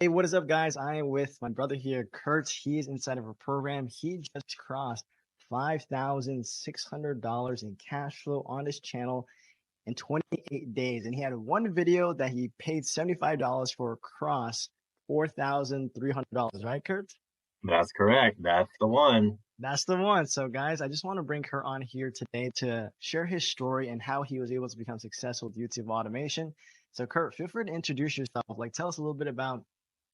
Hey, what is up, guys? I am with my brother here, Kurt. He's inside of a program. He just crossed $5,600 in cash flow on his channel in 28 days. And he had one video that he paid $75 for across $4,300, right, Kurt? That's correct. That's the one. That's the one. So, guys, I just want to bring Kurt on here today to share his story and how he was able to become successful with YouTube automation. So, Kurt, feel free to introduce yourself. Like, tell us a little bit about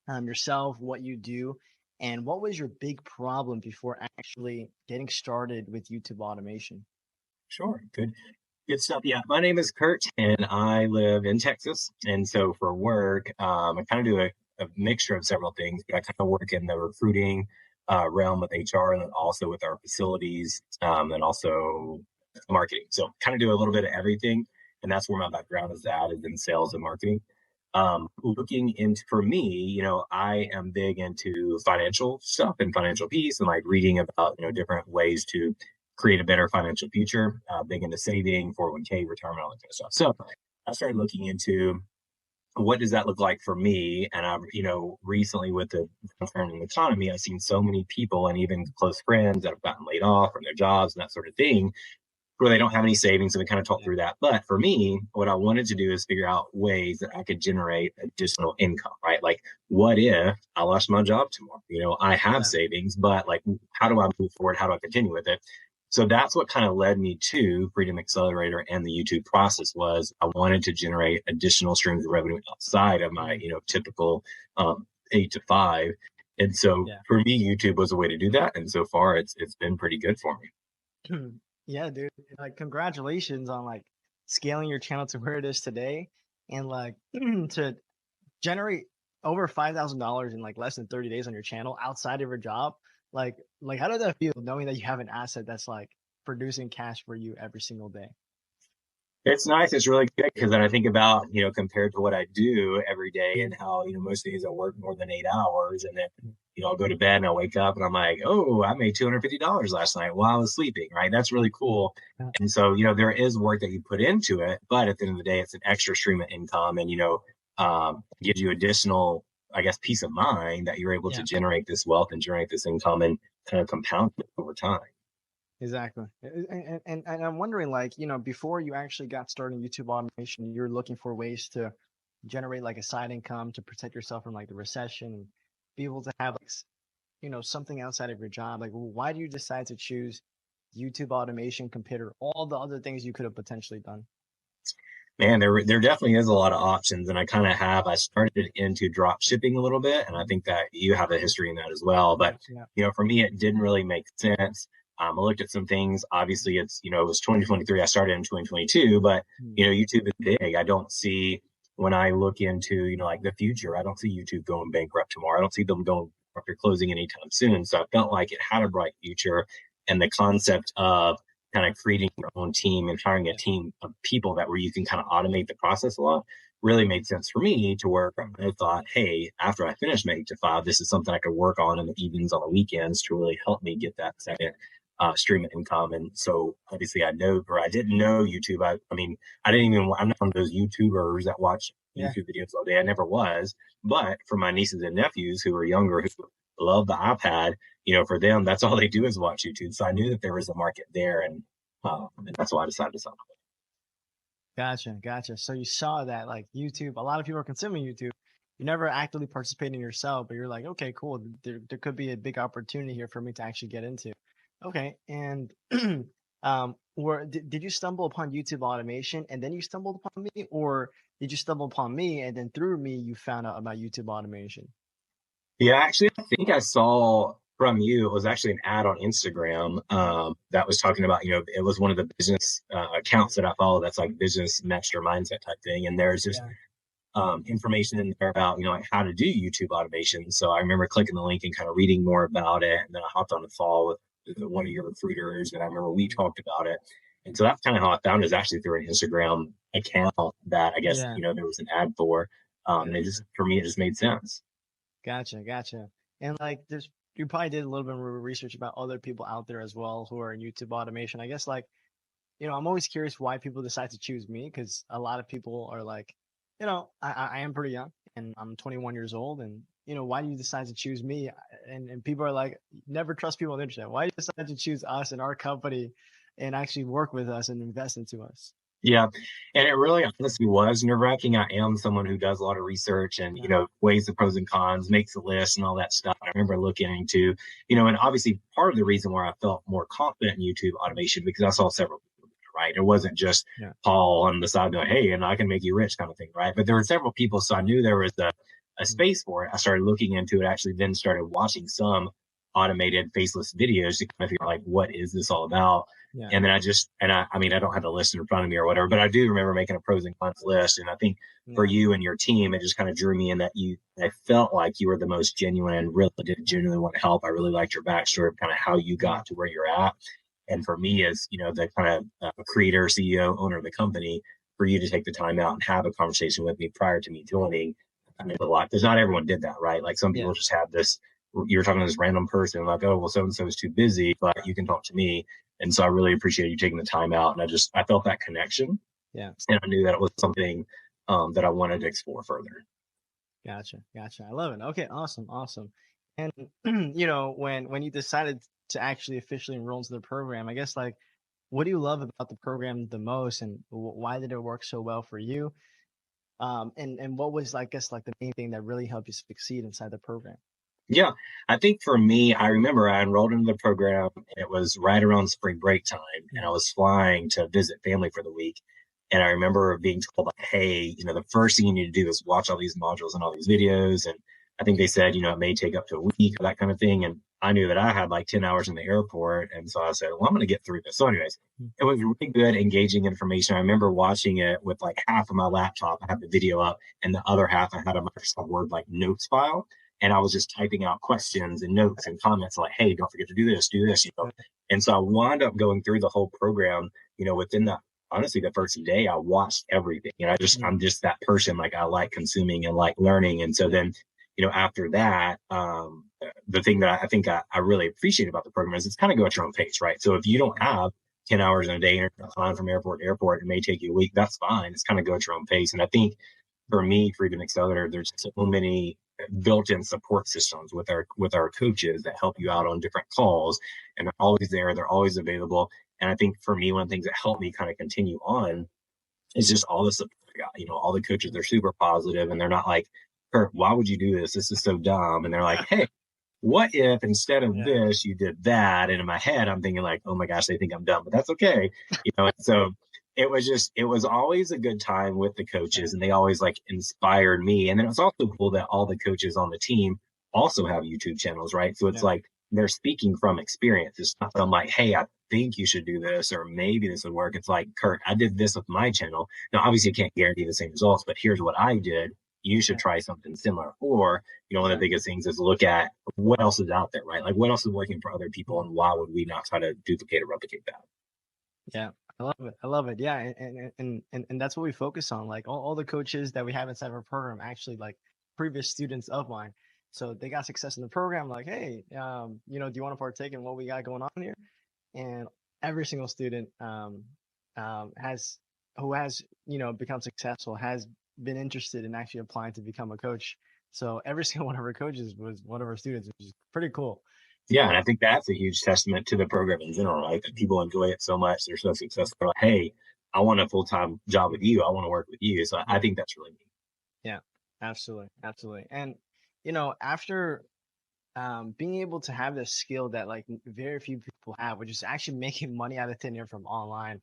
yourself, what you do, and what was your big problem before actually getting started with YouTube automation? Sure. Good stuff. Yeah. My name is Kurt and I live in Texas. And so for work, I kind of do a mixture of several things, but I kind of work in the recruiting realm with HR and then also with our facilities and also marketing. So kind of do a little bit of everything. And that's where my background is in sales and marketing. Looking into for me, I am big into financial stuff and financial peace and like reading about, different ways to create a better financial future, big into saving, 401k, retirement, all that kind of stuff. So I started looking into what does that look like for me? And recently with the downturn in the economy, I've seen so many people and even close friends that have gotten laid off from their jobs and that sort of thing where they don't have any savings. And we kind of talked Yeah. through that. But for me, what I wanted to do is figure out ways that I could generate additional income, right? Like, what if I lost my job tomorrow? I have Yeah. savings, but like, how do I move forward? How do I continue with it? So that's what kind of led me to Freedom Accelerator and the YouTube process was I wanted to generate additional streams of revenue outside of my, Mm, typical 8 to 5. And so yeah. for me, YouTube was a way to do that. And so far it's been pretty good for me. Yeah, dude. Like, congratulations on like scaling your channel to where it is today and like to generate over $5,000 in like less than 30 days on your channel outside of your job. Like how does that feel knowing that you have an asset that's like producing cash for you every single day? It's nice. It's really good because then I think about, compared to what I do every day and how, most days I work more than 8 hours and then, I'll go to bed and I wake up and I'm like, oh, I made $250 last night while I was sleeping, right? That's really cool. Yeah. And so, there is work that you put into it, but at the end of the day, it's an extra stream of income and, gives you additional, I guess, peace of mind that you're able to Yeah. generate this wealth and generate this income and kind of compound it over time. Exactly. And I'm wondering, like, before you actually got started in YouTube automation, you're looking for ways to generate like a side income to protect yourself from like the recession and be able to have like, something outside of your job. Like, why do you decide to choose YouTube automation compared to all the other things you could have potentially done? Man, there definitely is a lot of options, and I started into drop shipping a little bit, and I think that you have a history in that as well. But Yeah, yeah. for me, it didn't really make sense. I looked at some things. Obviously, it was 2023. I started in 2022, but Hmm. YouTube is big. I don't see when I look into like the future. I don't see YouTube going bankrupt tomorrow. I don't see them going after closing anytime soon. So I felt like it had a bright future, and the concept of kind of creating your own team and hiring a Yeah. team of people that where you can kind of automate the process a lot really made sense for me to work. I thought, hey, after I finish my 8 to 5, this is something I could work on in the evenings on the weekends to really help me get that second stream of income. And so obviously I didn't know YouTube. I mean, I'm not one of those YouTubers that watch Yeah. YouTube videos all day. I never was. But for my nieces and nephews who are younger, who love the iPad, for them, that's all they do is watch YouTube. So I knew that there was a market there, and that's why I decided to sign up. Gotcha, gotcha. So you saw that like YouTube, a lot of people are consuming YouTube. You never actively participating yourself, but you're like, okay, cool. There could be a big opportunity here for me to actually get into. Okay, and did you stumble upon YouTube automation and then you stumbled upon me, or did you stumble upon me and then through me you found out about YouTube automation? Yeah, actually, I think I saw from you. It was actually an ad on Instagram that was talking about. It was one of the business accounts that I follow. That's like business master mindset type thing, and there's just Yeah. information in there about like how to do YouTube automation. So I remember clicking the link and kind of reading more about it, and then I hopped on the call with one of your recruiters, and I remember we talked about it. And so that's kind of how I found it is actually through an Instagram account that I guess Yeah. there was an ad for, and it just for me it just made sense. Gotcha, gotcha. And like there's you probably did a little bit more research about other people out there as well who are in YouTube automation. I guess like, I'm always curious why people decide to choose me because a lot of people are like, I am pretty young and I'm 21 years old. And, why do you decide to choose me? And people are like, never trust people on the internet. Why do you decide to choose us and our company and actually work with us and invest into us? Yeah. And it really honestly was nerve-wracking. I am someone who does a lot of research and, Yeah. weighs the pros and cons, makes a list and all that stuff. I remember looking into, and obviously part of the reason why I felt more confident in YouTube automation because I saw several people, right? It wasn't just Yeah. Paul on the side going, hey, and I can make you rich kind of thing, right? But there were several people. So I knew there was a Mhm. space for it. I started looking into it, actually then started watching some automated faceless videos to kind of figure out like, what is this all about? Yeah. And then I mean, I don't have the list in front of me or whatever, but I do remember making a pros and cons list. And I think for Yeah. you and your team, it just kind of drew me in that I felt like you were the most genuine and really did genuinely want to help. I really liked your backstory of kind of how you Yeah. got to where you're at. And for me, as the kind of creator, CEO, owner of the company, for you to take the time out and have a conversation with me prior to me joining, I mean, a lot because not everyone did that, right? Like some Yeah. people just have this. You're talking to this random person, like, oh, well, so and so is too busy, but you can talk to me. And so I really appreciate you taking the time out. And I felt that connection. Yeah. And I knew that it was something that I wanted to explore further. Gotcha. Gotcha. I love it. Okay. Awesome. Awesome. And, when you decided to actually officially enroll into the program, I guess like, what do you love about the program the most, and why did it work so well for you? And what was, I guess, like the main thing that really helped you succeed inside the program? Yeah, I think for me, I remember I enrolled into the program and it was right around spring break time and I Mm. was flying to visit family for the week. And I remember being told, like, hey, the first thing you need to do is watch all these modules and all these videos. And I think they said, it may take up to a week or that kind of thing. And I knew that I had like 10 hours in the airport. And so I said, well, I'm going to get through this. So, anyways, Mm. it was really good, engaging information. I remember watching it with like half of my laptop. I had the video up and the other half I had a Microsoft Word like notes file and I was just typing out questions and notes and comments like, hey, don't forget to do this, do this. Yeah. And so I wound up going through the whole program, within the honestly the first day I watched everything. Mm. I'm just that person, like I like consuming and like learning. And so then, after that, the thing that I think I really appreciate about the program is it's kind of go at your own pace, right? So if you don't have 10 hours in a day and you're flying from airport to airport, it may take you a week. That's fine. It's kind of go at your own pace. And I think for me, Freedom Accelerator, there's so many built-in support systems with our coaches that help you out on different calls, and they're always there. They're always available. And I think for me, one of the things that helped me kind of continue on is just all the support I got. All the coaches are super positive, and they're not like, "Kurt, why would you do this? This is so dumb." And they're like, "Hey, what if instead of Yeah. this you did that?" And in my head I'm thinking like, oh my gosh, they think I'm dumb, but that's okay. And so it was always a good time with the Yeah. coaches and they always like inspired me. And then it's also cool that all the coaches on the team also have YouTube channels, right? So it's Yeah. like they're speaking from experience. It's not that I'm like, hey, I think you should do this or maybe this would work. It's like, Kurt, I did this with my channel. Now obviously I can't guarantee the same results, but here's what I did. You should Yeah. try something similar. Or one of the Exactly. biggest things is look at what else is out there, right? Like what else is working for other people, Mhm. and why would we not try to duplicate or replicate that? Yeah. I love it. I love it. Yeah. And that's what we focus on. Like all the coaches that we have inside of our program, actually like previous students of mine. So they got success in the program. Like, hey, do you want to partake in what we got going on here? And every single student has who has become successful has been interested in actually applying to become a coach. So every single one of our coaches was one of our students, which is pretty cool. Yeah, and So I think that's a huge testament to the program in general, right? That people enjoy it so much, they're so successful. They're like, hey, I want a full time job with you. I want to work with you. So I yeah, think that's really neat. yeah, absolutely, absolutely. And after being able to have this skill that like very few people have, which is actually making money out of thin air from online,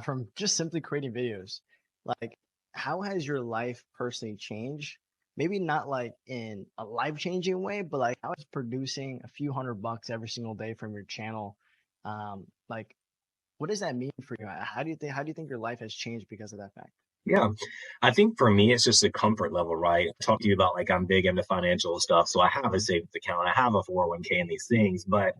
from just simply creating videos. Like, how has your life personally changed? Maybe not like in a life changing way, but like how is producing a few $100 every single day from your channel? Like, what does that mean for you? How do you think your life has changed because of that fact? Yeah. I think for me, it's just a comfort level, right? I talked to you about like I'm big into financial stuff. So I have a Mhm. savings account, I have a 401k and these things. But,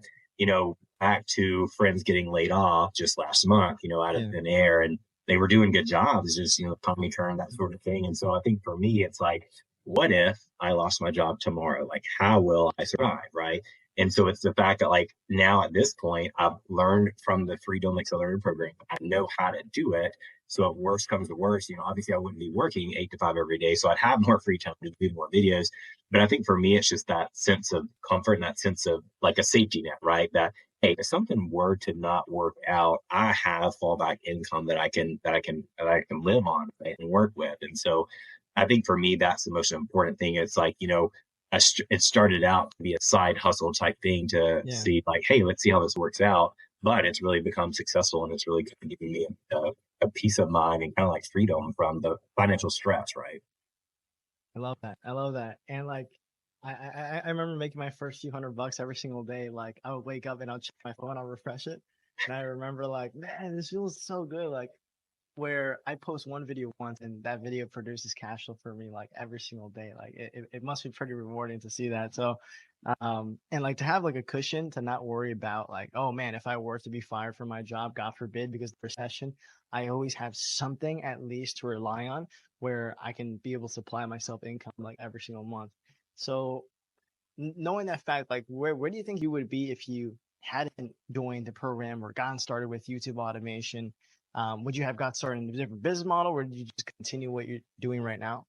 back to friends getting laid off just last month, out of Yeah. thin air, and they were doing good jobs, just, economy turn, that sort of thing. And so I think for me, it's like, what if I lost my job tomorrow? Like, how will I survive? Right. And so it's the fact that like now at this point, I've learned from the Freedom Accelerator program. I know how to do it. So if worst comes to worst, obviously I wouldn't be working 8 to 5 every day. So I'd have more free time to do more videos. But I think for me, it's just that sense of comfort and that sense of like a safety net, right? That, hey, if something were to not work out, I have fallback income that I can live on, right, and work with. And so I think for me, that's the most important thing. It's like, it started out to be a side hustle type thing to Yeah. see like, hey, let's see how this works out. But it's really become successful, and it's really kind of giving me a peace of mind and kind of like freedom from the financial stress, right? I love that. I love that. And like, I remember making my first few $100 every single day. Like I would wake up and I'll check my phone, I'll refresh it. And I remember like, man, this feels so good. Like where I post one video once and that video produces cash flow for me like every single day. Like it must be pretty rewarding to see that. So, and like to have like a cushion to not worry about like, oh man, if I were to be fired from my job, God forbid, because of the recession, I always have something at least to rely on where I can be able to supply myself income like every single month. So knowing that fact, like where do you think you would be if you hadn't joined the program or gotten started with YouTube automation? Would you have got started in a different business model, or did you just continue what you're doing right now?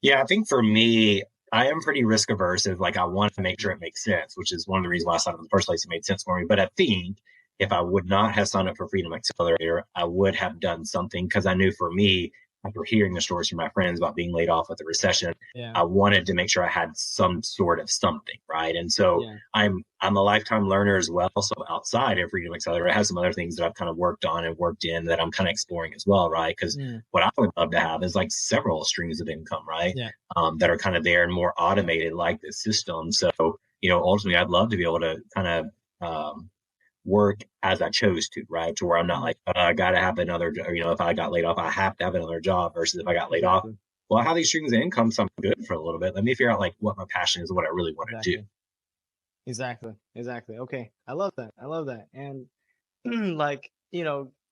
Yeah, I think for me, I am pretty risk averse. If like I want to make sure it makes sense, which is one of the reasons why I signed up in the first place. It made sense for me. But I think if I would not have signed up for Freedom Accelerator, I would have done something because I knew for me, after hearing the stories from my friends about being laid off with the recession, Yeah, I wanted to make sure I had some sort of something, right? And so yeah, I'm a lifetime learner as well. So outside of Freedom Accelerator, I have some other things that I've kind of worked on and worked in that I'm kind of exploring as well, right? Because mm, what I would love to have is like several streams of income, right? yeah, That are kind of there and more automated like this system. So, ultimately, I'd love to be able to kind of work as I chose to, right? To where I'm not mm, like, I got to have another, if I got laid off, I have to have another job versus if I got laid off, exactly, well, I have these streams of income, so I'm good for a little bit. Let me figure out like what my passion is, what I really want to do. exactly, exactly. Okay, I love that. I love that. And like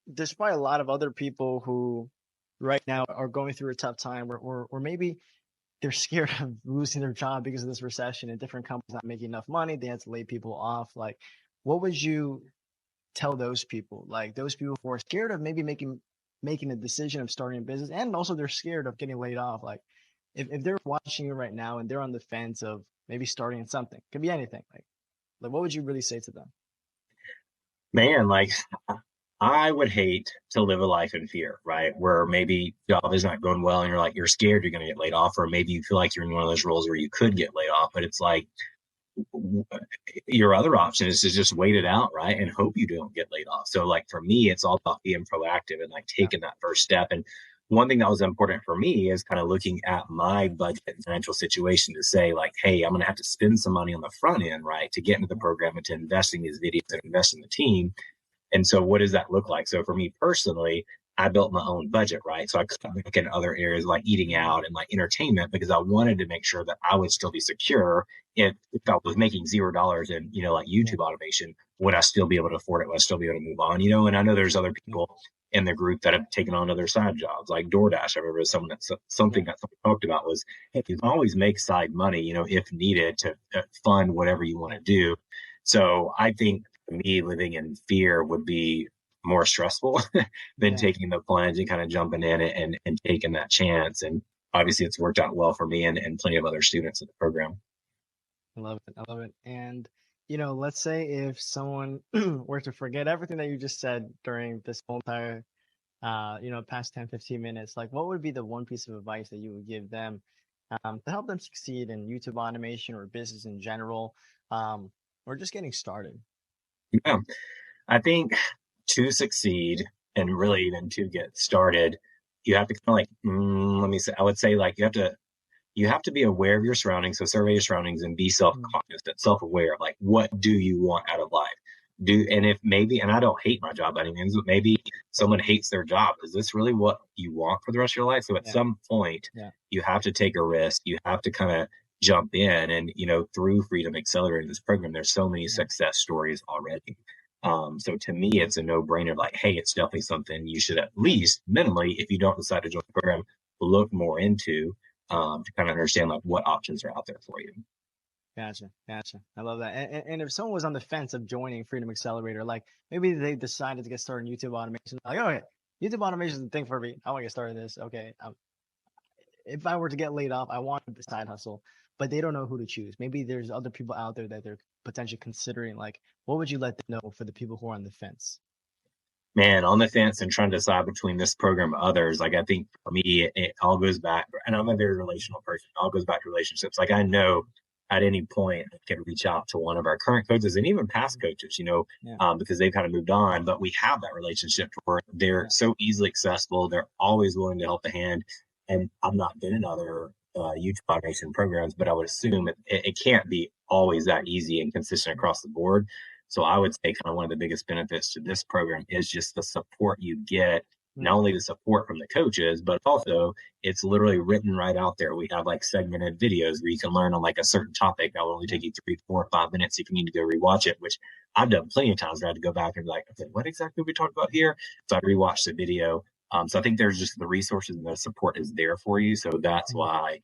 there's probably a lot of other people who right now are going through a tough time, or maybe they're scared of losing their job because of this recession and different companies not making enough money. They had to lay people off. Like, what would you tell those people? Like those people who are scared of maybe making a decision of starting a business, and also they're scared of getting laid off. Like, if they're watching you right now and they're on the fence of maybe starting something, could be anything. Like what would you really say to them? Man, like I would hate to live a life in fear, right? Where maybe job is not going well and you're scared you're going to get laid off, or maybe you feel like you're in one of those roles where you could get laid off, but it's like your other option is to just wait it out, right? And hope you don't get laid off. So like for me, it's all about being proactive and like Yeah, taking that first step. And one thing that was important for me is kind of looking at my budget and financial situation to say like, hey, I'm going to have to spend some money on the front end, right? To get into the program and to invest in these videos and invest in the team. And so what does that look like? So for me personally, I built my own budget, right? So I cut back in other areas like eating mm, out and like entertainment because I wanted to make sure that I would still be secure. If I was making $0 in, like yeah, YouTube automation, would I still be able to afford it? Would I still be able to move on? And I know there's other yeah, people in the group that have taken on other side jobs like DoorDash. I remember someone that yeah, something that someone talked about was, hey, you can always make side money, if needed to fund whatever you want yeah, to do. So I think me living in fear would be more stressful than yeah. taking the plunge and kind of jumping in and taking that chance. And obviously it's worked out well for me and plenty of other students in the program. I love it. I love it. And let's say if someone were to forget everything that you just said during this whole entire past 10, 15 minutes, like what would be the one piece of advice that you would give them to help them succeed in YouTube automation or business in general, or just getting started? Yeah. I think to succeed and really even to get started, you have to kind of like, let me say, I would say like you have to be aware of your surroundings. So survey your surroundings and be Mm, self-cognizant, self-aware of like, what do you want out of life? And if maybe, and I don't hate my job by any means, but maybe someone hates their job. Is this really what you want for the rest of your life? So at yeah, some point, yeah, you have to take a risk. You have to kind of jump in. And, through Freedom Accelerator, this program, there's so many yeah, success stories already. So to me, it's a no brainer. Like, hey, it's definitely something you should at least minimally, if you don't decide to join the program, look more into to kind of understand like what options are out there for you. gotcha, gotcha. I love that. And if someone was on the fence of joining Freedom Accelerator, like maybe they decided to get started in YouTube automation, like, okay, YouTube automation is the thing for me. I want to get started in this. Okay. If I were to get laid off, I want the side hustle, but they don't know who to choose. Maybe there's other people out there that they're potentially considering. Like, what would you let them know for the people who are on the fence? Man, on the fence and trying to decide between this program and others, like I think for me, it all goes back, and I'm a very relational person. It all goes back to relationships. Like I know at any point I can reach out to one of our current coaches and even past coaches, Yeah, because they've kind of moved on, but we have that relationship where they're yeah, so easily accessible. They're always willing to help a hand. And I've not been in other YouTube automation programs, but I would assume it can't be always that easy and consistent across the board. So I would say kind of one of the biggest benefits to this program is just the support you get, not mm, only the support from the coaches, but also it's literally written right out there. We have like segmented videos where you can learn on like a certain topic that will only yeah, take you 3, 4, 5 minutes if you need to go rewatch it, which I've done plenty of times where I had to go back and be like, okay, what exactly we talked about here? So I rewatched the video. So I think there's just the resources and the support is there for you. So that's mm. why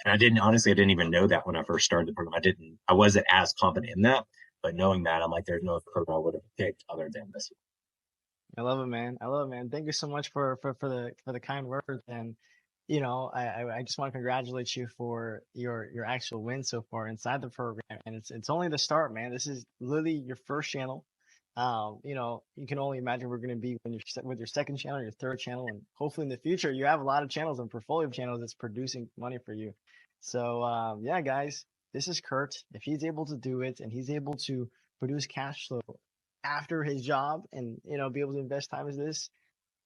and I didn't even know that when I first started the program. I wasn't as confident in that, but knowing that, I'm like, there's no program I would have picked other than this I love it, man. I love it, man. Thank you so much for the kind words. And I just want to congratulate you for your actual win so far inside the program. And it's only the start, man. This is literally your first channel. You can only imagine we're going to be when you're with your second channel, your third channel, and hopefully in the future you have a lot of channels and portfolio of channels that's producing money for you. So yeah, guys, this is Kurt. If he's able to do it and he's able to produce cash flow after his job and be able to invest time as this,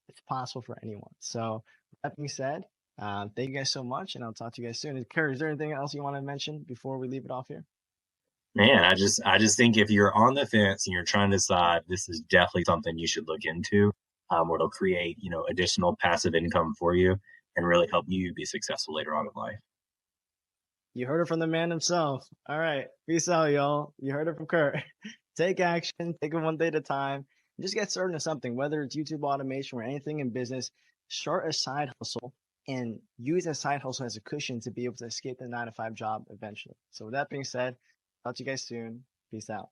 it's possible for anyone. So that being said, thank you guys so much, and I'll talk to you guys soon. Kurt, is there anything else you want to mention before we leave it off here? Man, I just think if you're on the fence and you're trying to decide, this is definitely something you should look into, where it'll create, additional passive income for you and really help you be successful later on in life. You heard it from the man himself. All right, peace out, y'all. You heard it from Kurt. Take action, take it one day at a time, and just get started in something, whether it's YouTube automation or anything in business. Start a side hustle and use that side hustle as a cushion to be able to escape the 9 to 5 job eventually. So with that being said, talk to you guys soon. Peace out.